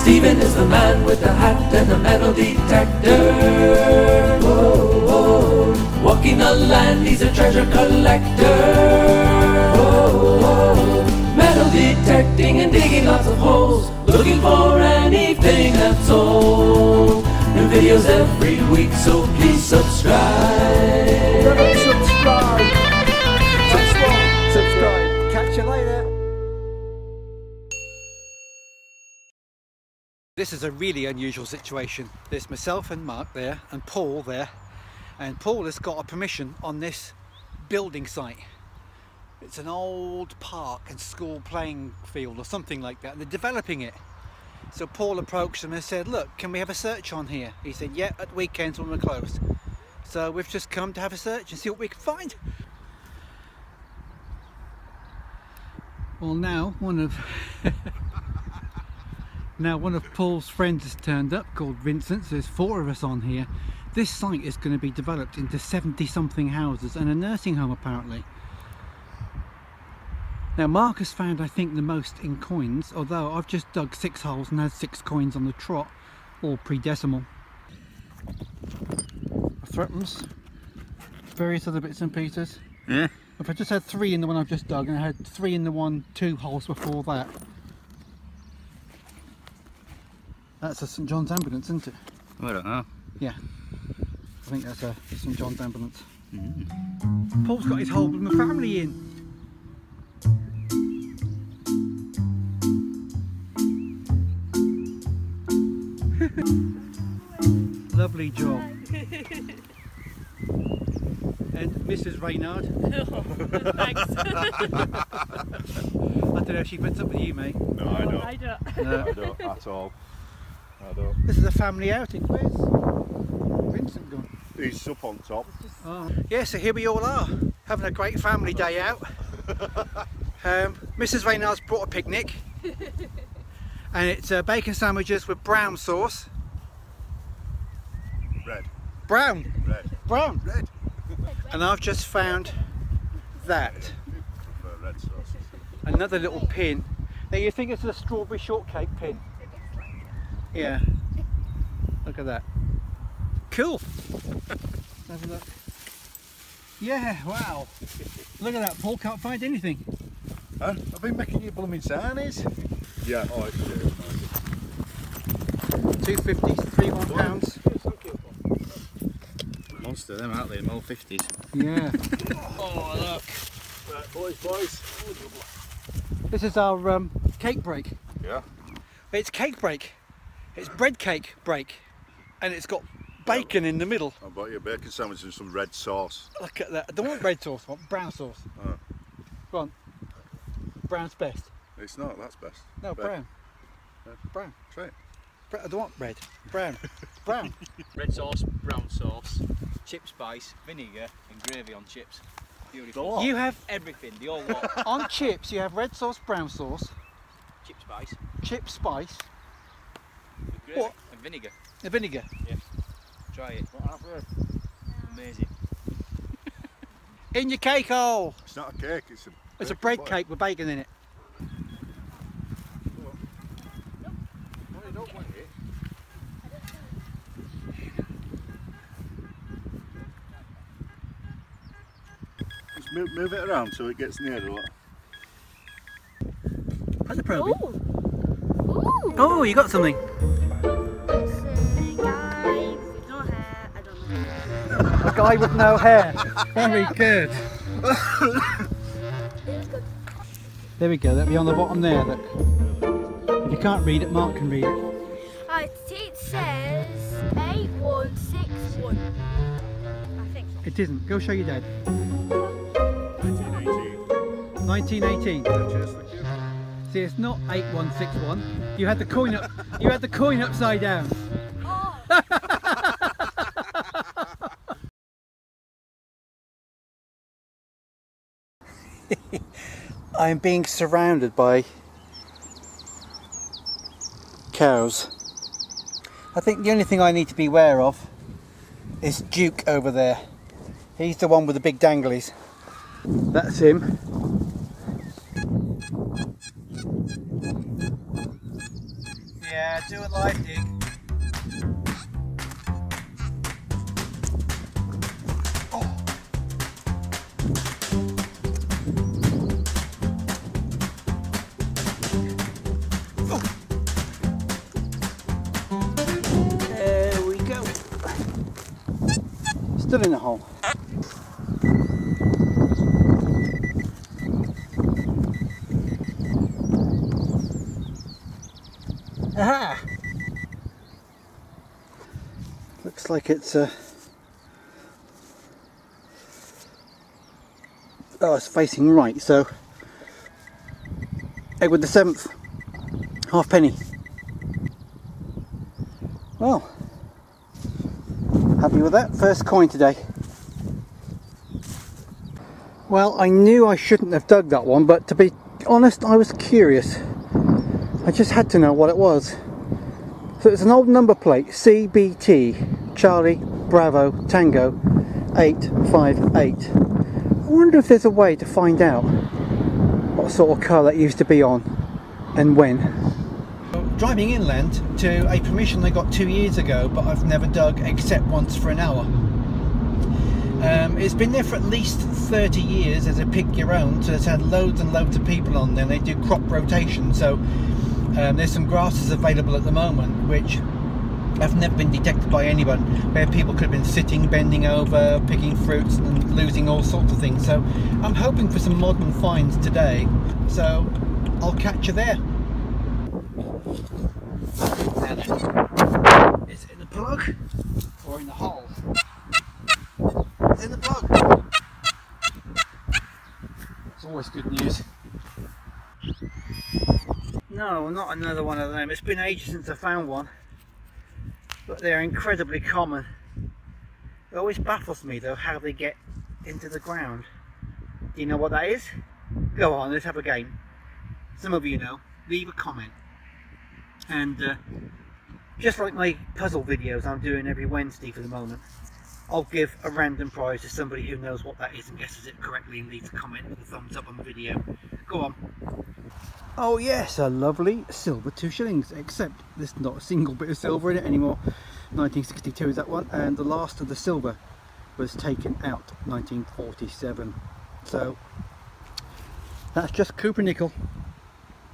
Stephen is the man with the hat and the metal detector. Whoa, whoa. Walking the land, he's a treasure collector. Whoa, whoa. Metal detecting and digging lots of holes, looking for anything that's old. New videos every week, so please subscribe. Subscribe. Catch you later. This is a really unusual situation. There's myself and Mark there and Paul there, and Paul has got a permission on this building site. It's an old park and school playing field or something like that, and they're developing it. So Paul approached them and said, look, can we have a search on here? He said, yeah, at weekends when we're closed. So we've just come to have a search and see what we can find. Well, now one of Paul's friends has turned up, called Vincent. So there's 4 of us on here. This site is going to be developed into 70 something houses and a nursing home apparently. Now Mark has found, I think, the most in coins, although I've just dug 6 holes and had 6 coins on the trot, all pre-decimal. Threepence, various other bits and pieces. Yeah. If I just had 3 in the one I've just dug, and I had 3 in the 2 holes before that. That's a St John's ambulance, isn't it? I don't know. Yeah. I think that's a St John's ambulance. Paul's got his whole family in. Lovely job. And Mrs. Reynard. Thanks. I don't know if she puts up with you, mate. No, I don't. I don't. No. I don't at all. I don't. This is a family outing. Where's Vincent gone? He's up on top. Oh. Yeah, so here we all are, having a great family day out. Mrs. Reynard's brought a picnic. And it's bacon sandwiches with brown sauce. Red. Brown. Red. Brown. Red. And I've just found that. Prefer red sauce. Another little pin. Now you think it's a strawberry shortcake pin? Yeah. Look at that. Cool. Have a look. Yeah, wow. Look at that, Paul, can't find anything. Huh? I've been making you blooming sarnies. Yeah, oh, it's good. £2.50, £3 Monster, them out there, in all 50s. Yeah. Oh, look. Right, boys. This is our cake break. Yeah. It's cake break. It's bread cake break. And it's got bacon in the middle. I bought you a bacon sandwich and some red sauce. Look at that. I don't want red sauce, I want brown sauce. Oh. Go on. Brown's best. It's not, that's best. No, Red. brown. Yeah. Brown. Try it. I don't want red. Brown. Brown. Red sauce, brown sauce, chip spice, vinegar and gravy on chips. Beautiful. You have, everything, the whole lot. on chips, you have red sauce, brown sauce, Chip spice, chip spice, with gravy What? and vinegar. and vinegar. Yes. Try it. Amazing. In your cake hole. It's not a cake, it's a It's a bread cake with bacon in it. No, you don't want it. Just move it around so it gets near a lot. How's it probing? Ooh. Oh, you got something. A guy with no hair. Very good. There we go, that'll be on the bottom there, look. If you can't read it, Mark can read it. It says 8161. I think so. It isn't. Go show your dad. 1918. 1918. Cheers, thank you. See, it's not 8161. You had the coin up. You had the coin upside down. Oh. I am being surrounded by cows. I think the only thing I need to be aware of is Duke over there. He's the one with the big danglies. That's him. Yeah, do a live dig. Oh. Oh. There we go. Still in the hole. Aha! Looks like it's oh, it's facing right, so Edward the 7th, halfpenny. Well, happy with that, first coin today. Well, I knew I shouldn't have dug that one, but to be honest, I was curious. I just had to know what it was. So it's an old number plate, CBT, Charlie Bravo Tango 858. I wonder if there's a way to find out what sort of car that used to be on and when. Driving inland to a permission I got 2 years ago, but I've never dug except once for an hour. It's been there for at least 30 years as a pick your own, so it's had loads and loads of people on there. They do crop rotation, so there's some grasses available at the moment which have never been detected by anyone, where people could have been sitting, bending over, picking fruits and losing all sorts of things. So I'm hoping for some modern finds today, so I'll catch you there. Now then, is it in the plug or in the hole? It's in the plug. It's always good news. No, not another one of them. It's been ages since I found one, but they're incredibly common. It always baffles me though how they get into the ground. Do you know what that is? Go on, let's have a game. Some of you know. Leave a comment. And just like my puzzle videos I'm doing every Wednesday for the moment, I'll give a random prize to somebody who knows what that is and guesses it correctly and leaves a comment with a thumbs up on the video. Go on. Oh yes, a lovely silver 2 shillings, except there's not a single bit of silver in it anymore. 1962 is that one, and the last of the silver was taken out 1947. So that's just Cooper nickel.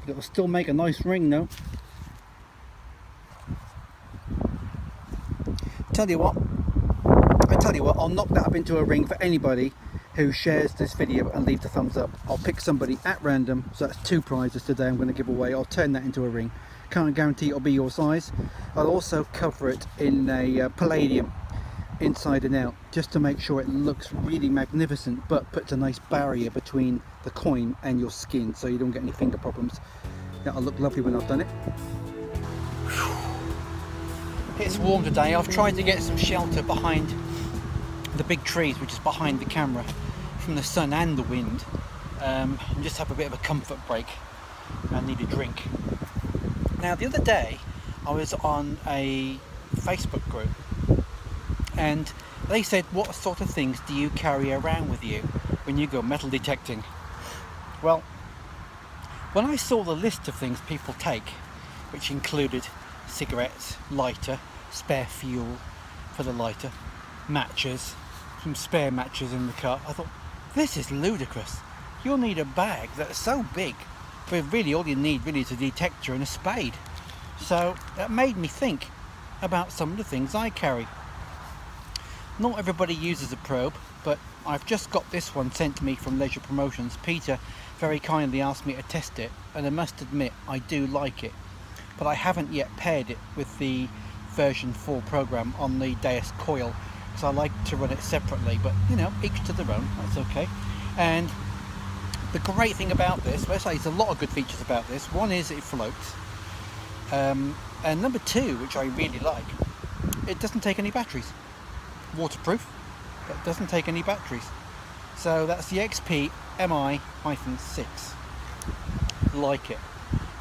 It will still make a nice ring though. I tell you what, I'll knock that up into a ring for anybody who shares this video and leaves a thumbs up. I'll pick somebody at random, so that's 2 prizes today I'm going to give away. I'll turn that into a ring. Can't guarantee it'll be your size. I'll also cover it in a palladium inside and out, just to make sure it looks really magnificent, but puts a nice barrier between the coin and your skin so you don't get any finger problems. That'll look lovely when I've done it. It's warm today. I've tried to get some shelter behind the big trees, which is behind the camera, from the sun and the wind, and just have a bit of a comfort break. I need a drink. Now the other day I was on a Facebook group and they said, what sort of things do you carry around with you when you go metal detecting? Well, when I saw the list of things people take, which included cigarettes, lighter, spare fuel for the lighter, matches, some spare matches in the car, I thought, this is ludicrous. You'll need a bag that's so big, but really all you need really is a detector and a spade. So that made me think about some of the things I carry. Not everybody uses a probe, but I've just got this one sent to me from Leisure Promotions. Peter very kindly asked me to test it, and I must admit I do like it, but I haven't yet paired it with the version 4 program on the Deus coil, because I like to run it separately, but you know, each to their own, that's okay. And the great thing about this, well, there's a lot of good features about this. One is it floats, and number 2, which I really like, it doesn't take any batteries. Waterproof, but doesn't take any batteries. So that's the XP MI-6. Like it.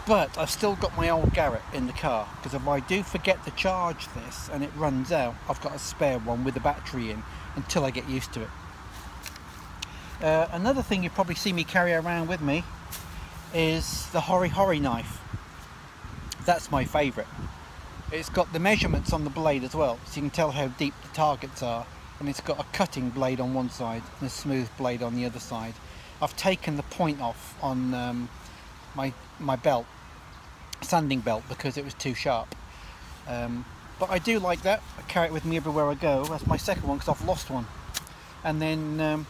But I've still got my old Garrett in the car, because if I do forget to charge this and it runs out, I've got a spare one with a battery in until I get used to it. Another thing you probably see me carry around with me is the Hori Hori knife. That's my favourite. It's got the measurements on the blade as well, so you can tell how deep the targets are. And it's got a cutting blade on one side and a smooth blade on the other side. I've taken the point off on my belt, sanding belt, because it was too sharp. But I do like that. I carry it with me everywhere I go. That's my second one because I've lost one. And then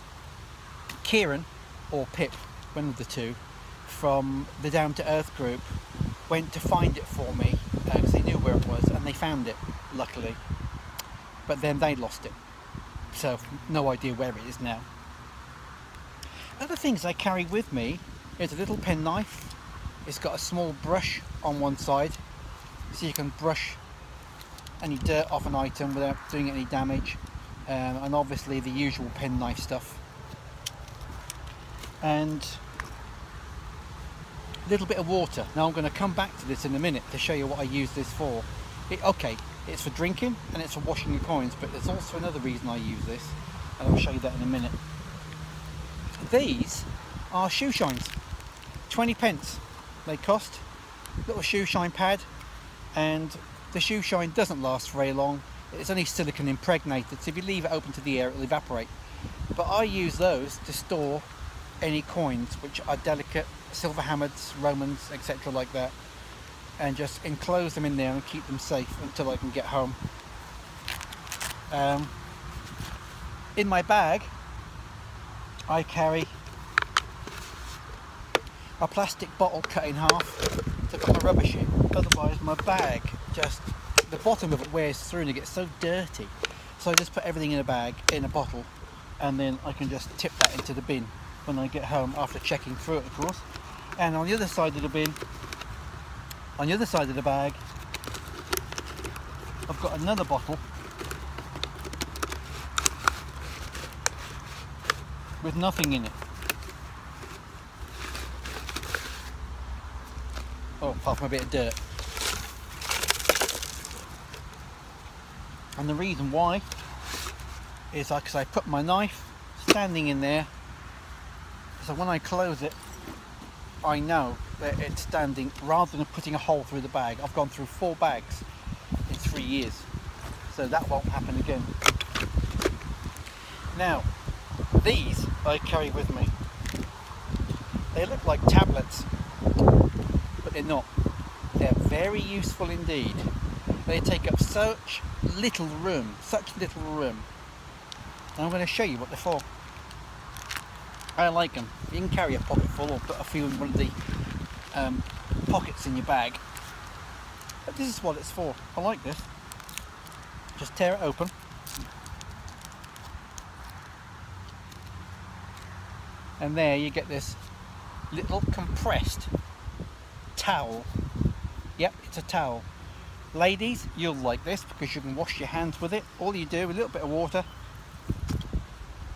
Kieran, or Pip, one of the two, from the Down to Earth group, went to find it for me because they knew where it was, and they found it, luckily. But then they lost it. So no idea where it is now. Other things I carry with me is a little penknife. It's got a small brush on one side, so you can brush any dirt off an item without doing any damage, and obviously the usual penknife stuff. And a little bit of water. Now I'm going to come back to this in a minute to show you what I use this for. It's for drinking and it's for washing your coins, but there's also another reason I use this, and I'll show you that in a minute. These are shoe shines, 20 pence they cost. Little shoe shine pad, and the shoe shine doesn't last very long. It's only silicone impregnated, so if you leave it open to the air, it'll evaporate. But I use those to store any coins which are delicate, silver hammers, Romans, etc. like that, and just enclose them in there and keep them safe until I can get home. In my bag I carry a plastic bottle cut in half to put my rubbish in, otherwise my bag just, the bottom of it wears through and it gets so dirty. So I just put everything in a bag, in a bottle, and then I can just tip that into the bin when I get home, after checking through it of course. And on the other side of the bin, on the other side of the bag, I've got another bottle with nothing in it. Oh, apart from a bit of dirt. And the reason why is because I put my knife standing in there, so when I close it, I know that it's standing, rather than putting a hole through the bag. I've gone through 4 bags in 3 years, so that won't happen again. Now, these I carry with me. They look like tablets, but they're not. They're very useful indeed. They take up such little room, and I'm going to show you what they're for. I like them. You can carry a pocket full or put a few in one of the pockets in your bag. But this is what it's for. I like this. Just tear it open. And there you get this little compressed towel. Yep, it's a towel. Ladies, you'll like this because you can wash your hands with it. All you do, a little bit of water,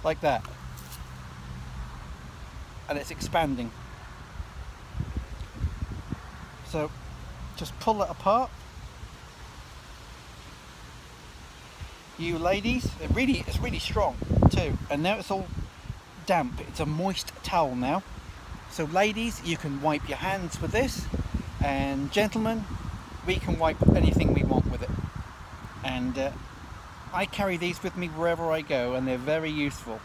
like that. And it's expanding. So just pull it apart. You ladies, it's really strong too. And now it's all damp. It's a moist towel now. So ladies, you can wipe your hands with this, and gentlemen, we can wipe anything we want with it. And I carry these with me wherever I go, and they're very useful.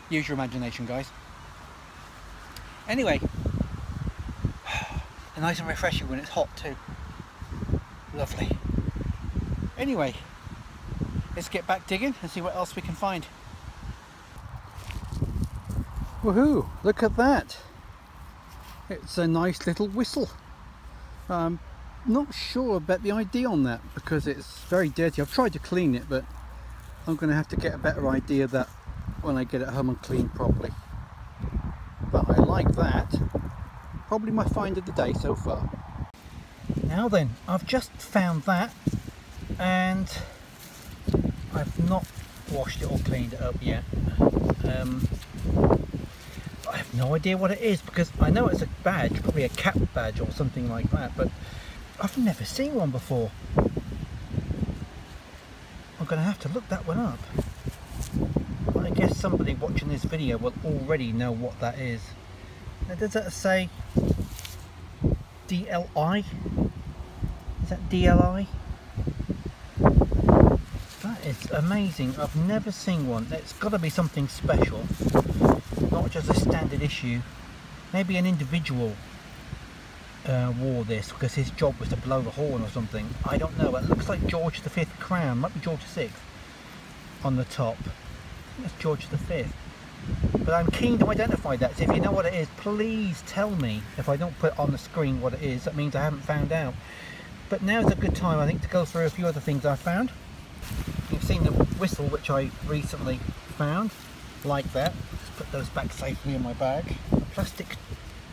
Use your imagination, guys. Anyway, nice and refreshing when it's hot too. Lovely. Anyway, let's get back digging and see what else we can find. Woohoo! Look at that. It's a nice little whistle. Not sure about the idea on that because it's very dirty. I've tried to clean it, but I'm going to have to get a better idea of that when I get it home and clean properly. But I like that. Probably my find of the day so far. Now then, I've just found that, and I've not washed it or cleaned it up yet. I have no idea what it is because I know it's a badge, probably a cat badge or something like that, but I've never seen one before. I'm going to have to look that one up. I guess somebody watching this video will already know what that is. Now, does that say DLI? that DLI? That is amazing. I've never seen one. It's got to be something special, not just a standard issue. Maybe an individual wore this because his job was to blow the horn or something. I don't know. It looks like George V crown. Might be George VI on the top. That's George V. But I'm keen to identify that. So if you know what it is, please tell me. If I don't put on the screen what it is, that means I haven't found out. But now's a good time, I think, to go through a few other things I found. You've seen the whistle, which I recently found, like that. Let's put those back safely in my bag. A plastic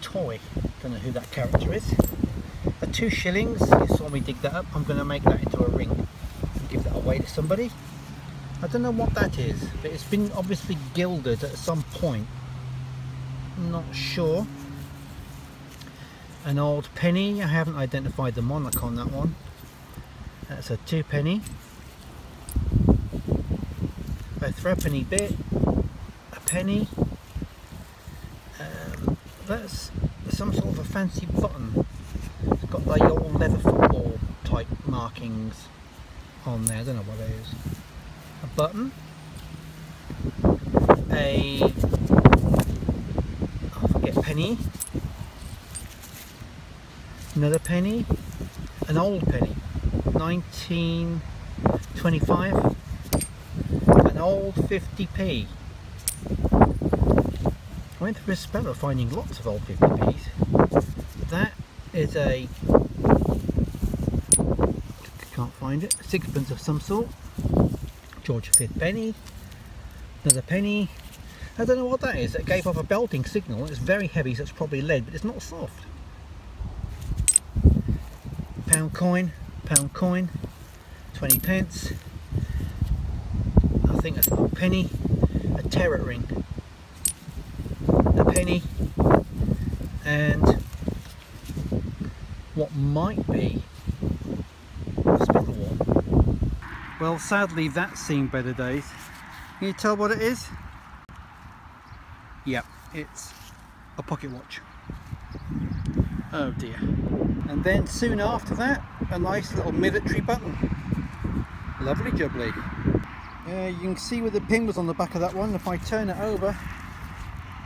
toy. Don't know who that character is. A 2 shillings. You saw me dig that up. I'm going to make that into a ring and give that away to somebody. I don't know what that is, but it's been obviously gilded at some point. Not sure. An old penny. I haven't identified the monarch on that one. That's a 2 penny. A 3-penny bit. A penny. That's some sort of a fancy button. It's got like old leather football type markings on there. I don't know what it is. A button, I forget, penny, another penny, an old penny, 1925, an old 50p. I went through a spell of finding lots of old 50p's. That is a, can't find it, 6pence of some sort. George V penny, another penny. I don't know what that is. It gave off a belting signal. It's very heavy, so it's probably lead, but it's not soft. Pound coin, 20 pence. I think that's not a penny. A terror ring, a penny, and what might be a spindle whorn. Well, sadly that's seen better days. Can you tell what it is? Yep, it's a pocket watch. Oh dear. And then soon after that, a nice little military button. Lovely jubbly. You can see where the pin was on the back of that one. If I turn it over,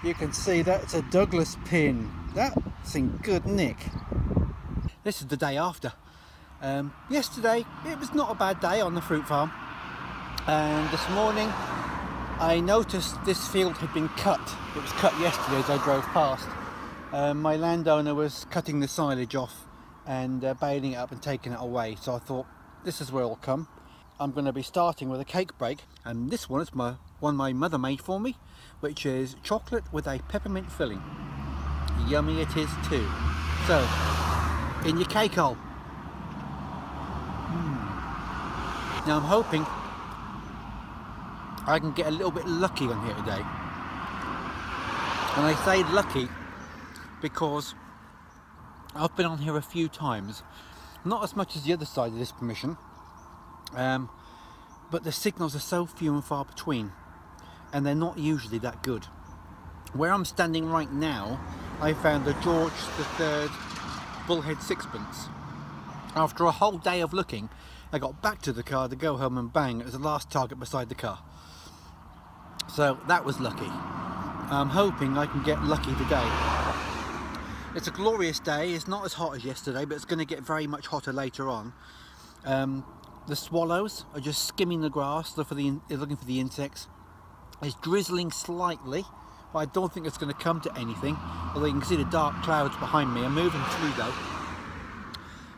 you can see that's a Douglas pin. That's in good nick. This is the day after. Yesterday it was not a bad day on the fruit farm, and this morning I noticed this field had been cut. It was cut yesterday as I drove past. My landowner was cutting the silage off and baling it up and taking it away, so I thought this is where it'll come. I'm going to be starting with a cake break, and this one is one my mother made for me, which is chocolate with a peppermint filling. Yummy it is too. So, in your cake hole. Now I'm hoping I can get a little bit lucky on here today. And I say lucky because I've been on here a few times, not as much as the other side of this permission, but the signals are so few and far between, and they're not usually that good. Where I'm standing right now, I found a George III bullhead 6pence. After a whole day of looking, I got back to the car to go home, and bang, it was the last target beside the car. So that was lucky. I'm hoping I can get lucky today. It's a glorious day. It's not as hot as yesterday, but it's going to get very much hotter later on. The swallows are just skimming the grass, looking for the insects. It's drizzling slightly, but I don't think it's going to come to anything. Although you can see the dark clouds behind me. I'm moving through though.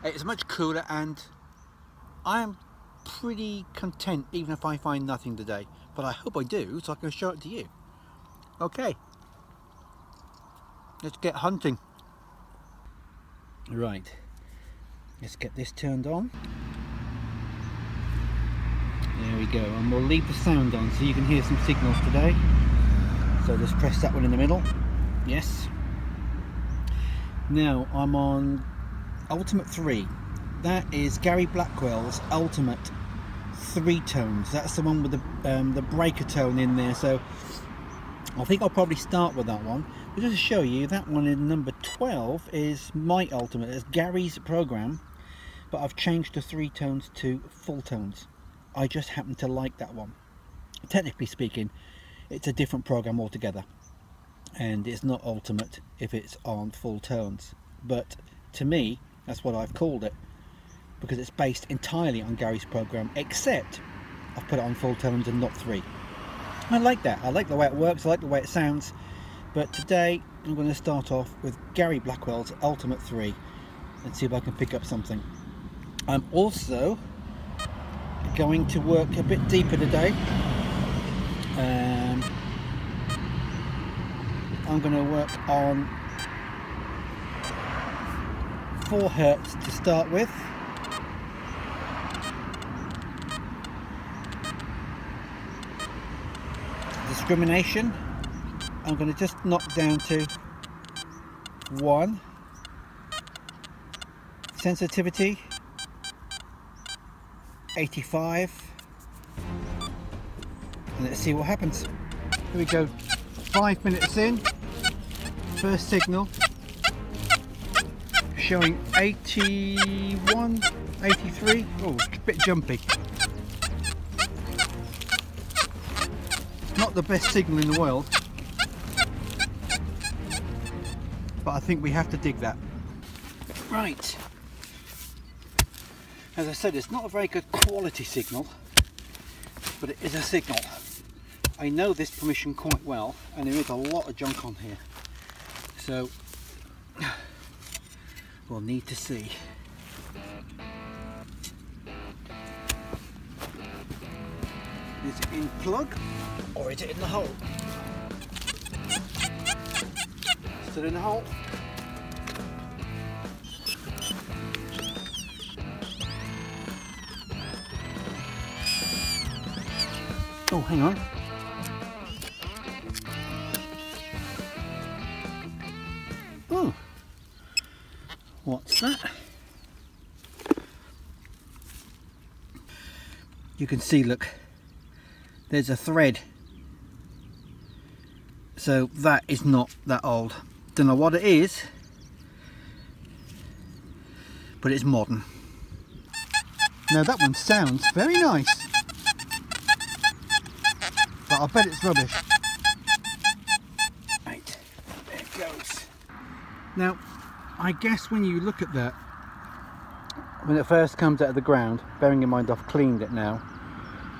It's much cooler, and I am pretty content even if I find nothing today. But I hope I do, so I can show it to you. Okay, let's get hunting. Right, let's get this turned on. There we go, and we'll leave the sound on so you can hear some signals today. So just press that one in the middle. Yes. Now I'm on Ultimate 3. That is Gary Blackwell's Ultimate 3 tones. That's the one with the breaker tone in there. So I think I'll probably start with that one. But just to show you, that one in number 12 is my Ultimate. It's Gary's program. but I've changed the 3 tones to full tones. I just happen to like that one. Technically speaking, it's a different program altogether, and it's not Ultimate if it's on full tones, but to me that's what I've called it, because it's based entirely on Gary's program, except I've put it on full tones and not 3. I like that. I like the way it works, I like the way it sounds, but today I'm going to start off with Gary Blackwell's Ultimate 3 and see if I can pick up something. I'm also going to work a bit deeper today. I'm going to work on 4 Hz to start with. Discrimination, I'm going to just knock down to 1. Sensitivity, 85. And let's see what happens. Here we go, 5 minutes in. First signal showing 81, 83. Oh, it's a bit jumpy. Not the best signal in the world, but I think we have to dig that. Right. As I said, it's not a very good quality signal, but it is a signal. I know this permission quite well, and there is a lot of junk on here, so we'll need to see. Is it in plug or is it in the hole? Still in the hole. Oh, hang on. Oh, what's that? You can see, look, there's a thread. So that is not that old. Don't know what it is, but it's modern. Now that one sounds very nice, but I bet it's rubbish. Right, there it goes. Now, I guess when you look at that, when it first comes out of the ground, bearing in mind I've cleaned it now,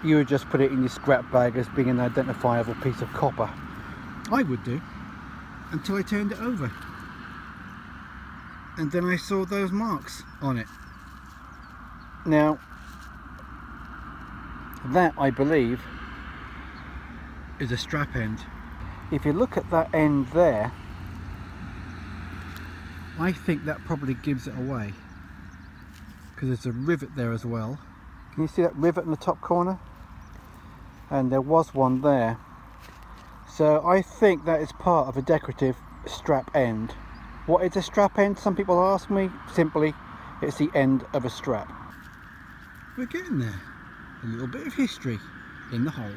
you would just put it in your scrap bag as being an identifiable piece of copper. I would do, until I turned it over. And then I saw those marks on it. Now, that I believe is a strap end. If you look at that end there, I think that probably gives it away, because there's a rivet there as well. Can you see that rivet in the top corner? And there was one there. So I think that is part of a decorative strap end. What is a strap end? Some people ask me. Simply, it's the end of a strap. We're getting there. A little bit of history in the hole.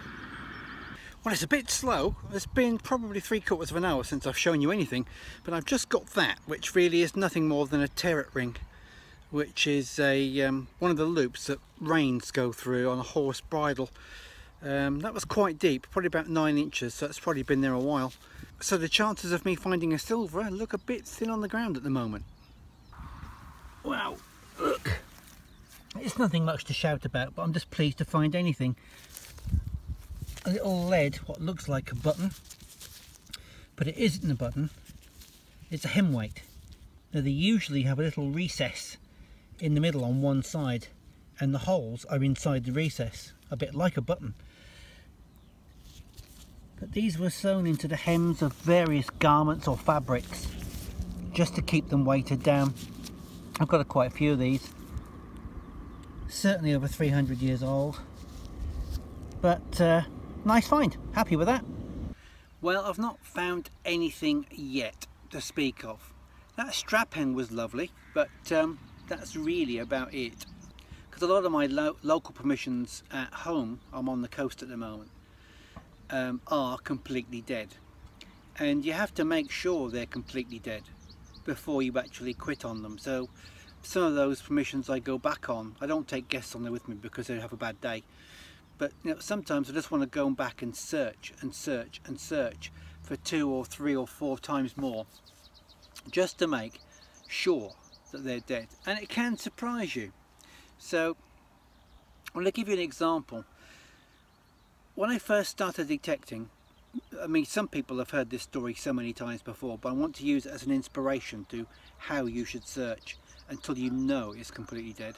Well, it's a bit slow. It's been probably 3/4 of an hour since I've shown you anything, but I've just got that, which really is nothing more than a terret ring, which is a one of the loops that reins go through on a horse bridle. That was quite deep, probably about 9 inches, so it's probably been there a while. So the chances of me finding a silver look a bit thin on the ground at the moment. Wow, look, it's nothing much to shout about, but I'm just pleased to find anything. A little lead, what looks like a button, but it isn't a button, it's a hem weight. Now they usually have a little recess in the middle on one side, and the holes are inside the recess, a bit like a button. But these were sewn into the hems of various garments or fabrics, just to keep them weighted down. I've got quite a few of these, certainly over 300 years old, but nice find, happy with that. Well, I've not found anything yet to speak of. That strap end was lovely, but that's really about it. Because a lot of my local permissions at home, I'm on the coast at the moment, are completely dead. And you have to make sure they're completely dead before you actually quit on them. So some of those permissions I go back on. I don't take guests on there with me because they have a bad day. But you know, sometimes I just want to go back and search and search and search for 2 or 3 or 4 times more, just to make sure that they're dead. And it can surprise you. So I'm going to give you an example. When I first started detecting, I mean, some people have heard this story so many times before, but I want to use it as an inspiration to how you should search until you know it's completely dead.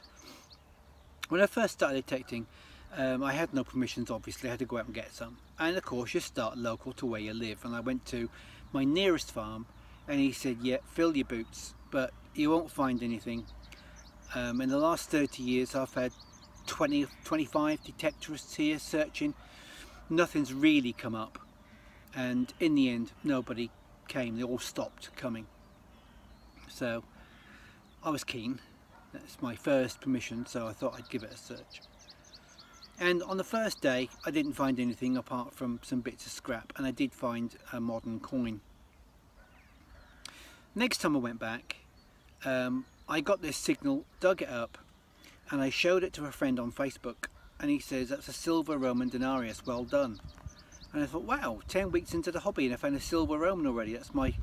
When I first started detecting, I had no permissions, obviously. I had to go out and get some. And of course you start local to where you live. And I went to my nearest farm and he said, yeah, fill your boots, but you won't find anything. In the last 30 years I've had 25 detectorists here searching. Nothing's really come up. And in the end, nobody came. They all stopped coming. So I was keen. That's my first permission, so I thought I'd give it a search. And on the first day I didn't find anything apart from some bits of scrap, and I did find a modern coin. Next time I went back, I got this signal, dug it up, and I showed it to a friend on Facebook, and he says, that's a silver Roman denarius, well done. And I thought, wow, 10 weeks into the hobby and I found a silver Roman already. That's my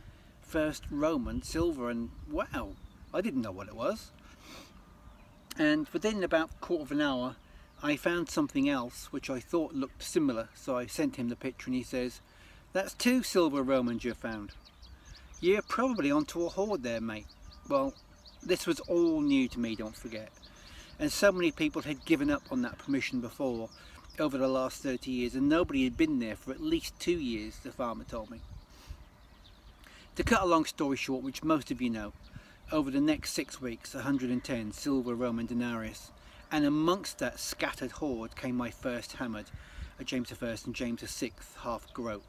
first Roman silver, and wow, I didn't know what it was. And within about a quarter of an hour I found something else which I thought looked similar, so I sent him the picture and he says, that's 2 silver Romans you found. You're probably onto a hoard there, mate. Well, this was all new to me, don't forget. And so many people had given up on that permission before over the last 30 years, and nobody had been there for at least 2 years, the farmer told me. To cut a long story short, which most of you know, over the next 6 weeks 110 silver Roman denarius, and amongst that scattered hoard came my first hammered, a James I and James VI half groat.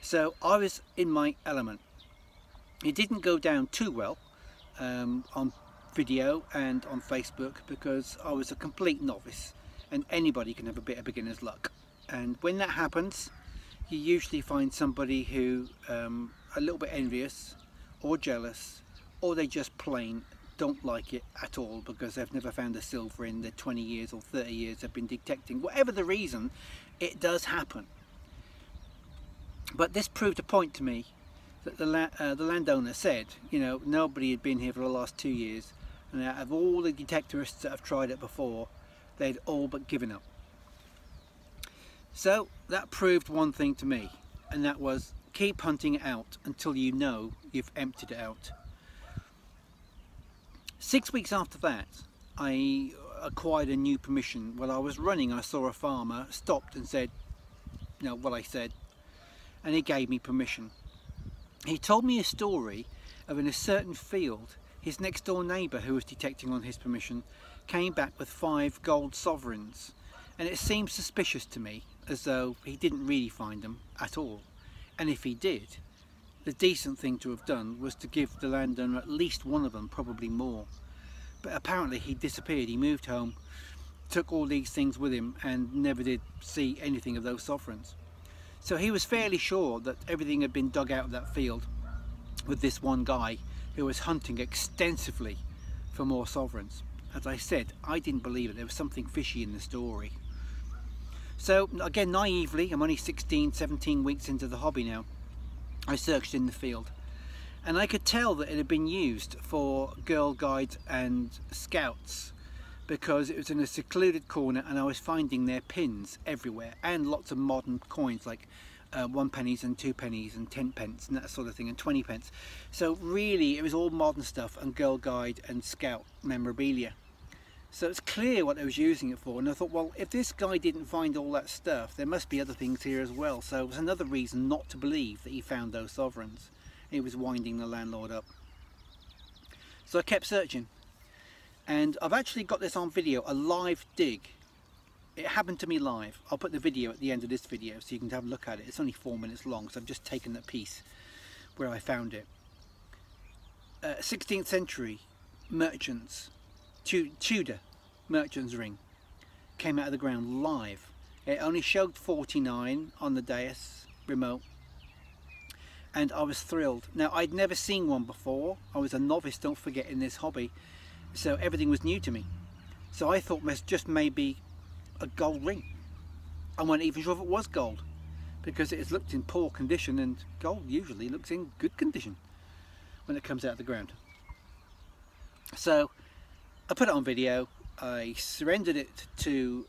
So I was in my element. It didn't go down too well on video and on Facebook because I was a complete novice, and anybody can have a bit of beginner's luck. And when that happens, you usually find somebody who a little bit envious or jealous, or they just plain don't like it at all because they've never found a silver in the 20 years or 30 years they've been detecting. Whatever the reason, it does happen. But this proved a point to me that the landowner said, you know, nobody had been here for the last 2 years, and out of all the detectorists that have tried it before, they'd all but given up. So that proved one thing to me, and that was keep hunting it out until you know you've emptied it out. 6 weeks after that, I acquired a new permission. While I was running, I saw a farmer, stopped and said, you know, what I said, and he gave me permission. He told me a story of in a certain field, his next door neighbour who was detecting on his permission came back with 5 gold sovereigns, and it seemed suspicious to me, as though he didn't really find them at all. And if he did, the decent thing to have done was to give the landowner at least one of them, probably more. But apparently he disappeared. He moved home, took all these things with him, and never did see anything of those sovereigns. So he was fairly sure that everything had been dug out of that field with this one guy who was hunting extensively for more sovereigns. As I said, I didn't believe it. There was something fishy in the story. So again, naively, I'm only 16, 17 weeks into the hobby now, I searched in the field, and I could tell that it had been used for Girl Guides and Scouts because it was in a secluded corner, and I was finding their pins everywhere, and lots of modern coins like 1 pennies and 2 pennies and 10 pence and that sort of thing, and 20 pence. So really it was all modern stuff and Girl Guide and Scout memorabilia. So it's clear what I was using it for, and I thought, well, if this guy didn't find all that stuff, there must be other things here as well. So it was another reason not to believe that he found those sovereigns. He was winding the landlord up. So I kept searching, and I've actually got this on video, a live dig. It happened to me live. I'll put the video at the end of this video so you can have a look at it. It's only 4 minutes long, so I've just taken that piece where I found it. 16th century merchants, Tudor merchant's ring, came out of the ground live. It only showed 49 on the dais remote, and I was thrilled. Now, I'd never seen one before. I was a novice, don't forget, in this hobby, So everything was new to me. So I thought it was just maybe a gold ring. I wasn't even sure if it was gold, because it looked in poor condition, and gold usually looks in good condition when it comes out of the ground. So I put it on video. I surrendered it to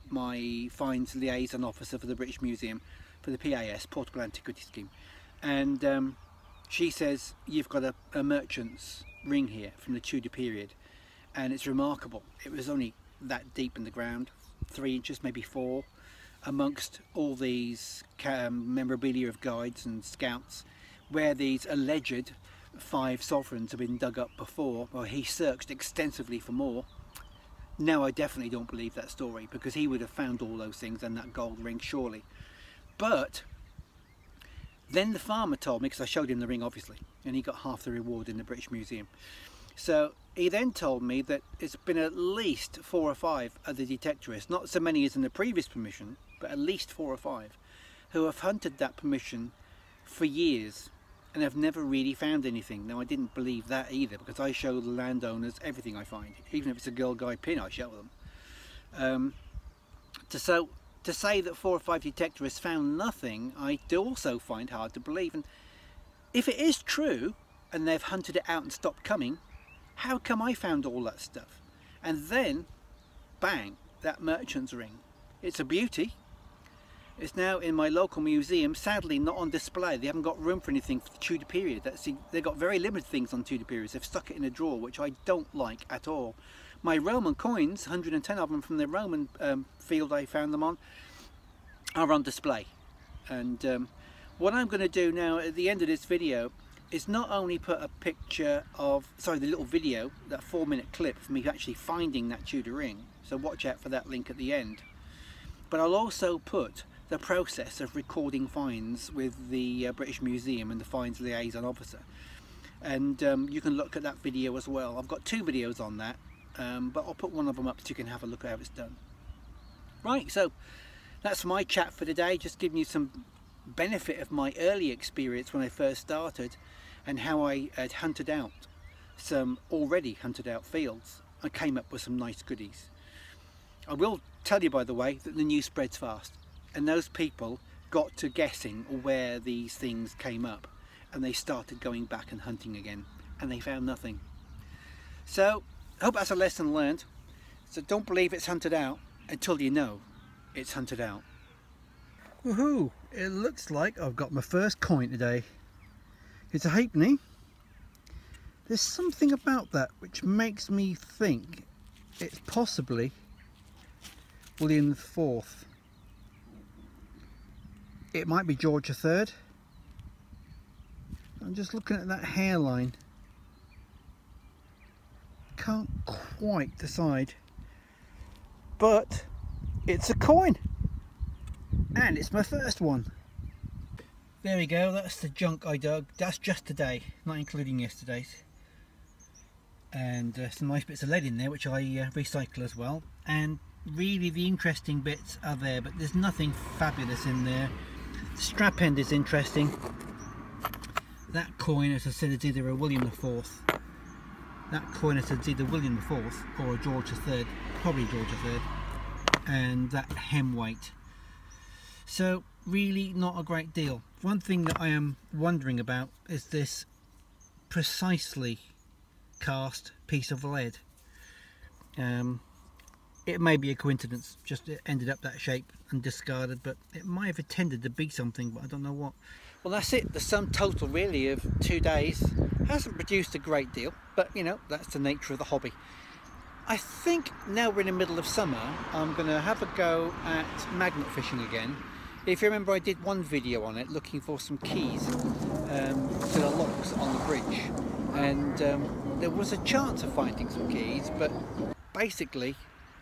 my Finds Liaison Officer for the British Museum for the PAS, Portable Antiquity Scheme, and she says, you've got a merchant's ring here from the Tudor period, and it's remarkable. It was only that deep in the ground, 3 inches, maybe 4, amongst all these memorabilia of guides and scouts, where these alleged 5 sovereigns have been dug up before. Well, he searched extensively for more. Now I definitely don't believe that story, because he would have found all those things and that gold ring surely. But then the farmer told me, because I showed him the ring obviously, and he got half the reward in the British Museum. So he then told me that it's been at least 4 or 5 other detectorists, not so many as in the previous permission, but at least 4 or 5, who have hunted that permission for years and have never really found anything. Now I didn't believe that either, because I show the landowners everything I find, even if it's a Girl Guide pin I show them. To say that 4 or 5 detectorists found nothing, I do also find hard to believe. And if it is true and they've hunted it out and stopped coming, how come I found all that stuff? And then, bang, that merchant's ring. It's a beauty. It's now in my local museum, sadly not on display. They haven't got room for anything for the Tudor period. They've got very limited things on Tudor periods. They've stuck it in a drawer, which I don't like at all. My Roman coins, 110 of them from the Roman field I found them on, are on display. And what I'm going to do now at the end of this video is not only put a picture of, sorry, the little video, that 4-minute clip of me actually finding that Tudor ring, so watch out for that link at the end, but I'll also put the process of recording finds with the British Museum and the Finds Liaison Officer, and you can look at that video as well. I've got 2 videos on that, but I'll put one of them up so you can have a look at how it's done. Right, so that's my chat for today, just giving you some benefit of my early experience when I first started, and how I had hunted out some already hunted out fields and came up with some nice goodies. I will tell you, by the way, that the news spreads fast, and those people got to guessing where these things came up, and they started going back and hunting again, and they found nothing. So I hope that's a lesson learned. So don't believe it's hunted out until you know it's hunted out. Woohoo! It looks like I've got my first coin today. It's a halfpenny. There's something about that which makes me think it's possibly William IV. It might be George III. I'm just looking at that hairline. Can't quite decide. But it's a coin. And it's my first one. There we go, that's the junk I dug. That's just today, not including yesterday's. And some nice bits of lead in there, which I recycle as well. And really the interesting bits are there, but there's nothing fabulous in there. The strap end is interesting. That coin, as I said, is either a William IV. That coin, as I said, is either William IV or a George III, probably George III. And that hem weight. So really not a great deal. One thing that I am wondering about is this precisely cast piece of lead. It may be a coincidence, just it ended up that shape and discarded, but it might have intended to be something, but I don't know what. Well, that's it. The sum total really of 2 days hasn't produced a great deal, but you know, that's the nature of the hobby. I think now we're in the middle of summer, I'm going to have a go at magnet fishing again. If you remember, I did one video on it looking for some keys to the locks on the bridge, and there was a chance of finding some keys, but basically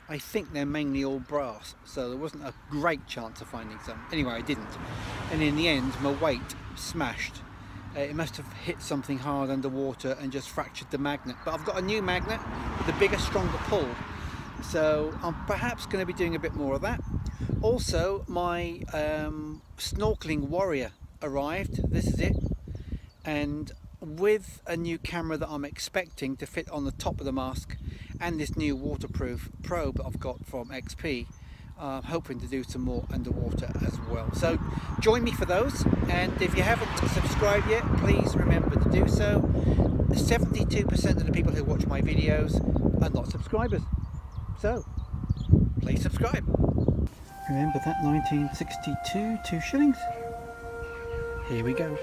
I think they're mainly all brass, so there wasn't a great chance of finding some. Anyway, I didn't, and in the end my weight smashed. It must have hit something hard underwater and just fractured the magnet, but I've got a new magnet with a bigger, stronger pull, so I'm perhaps going to be doing a bit more of that. Also, my snorkeling warrior arrived. This is it, and with a new camera that I'm expecting to fit on the top of the mask and this new waterproof probe I've got from XP, hoping to do some more underwater as well. So join me for those, and if you haven't subscribed yet, please remember to do so. 72% of the people who watch my videos are not subscribers, so please subscribe. Remember that 1962 2 shillings? Here we go.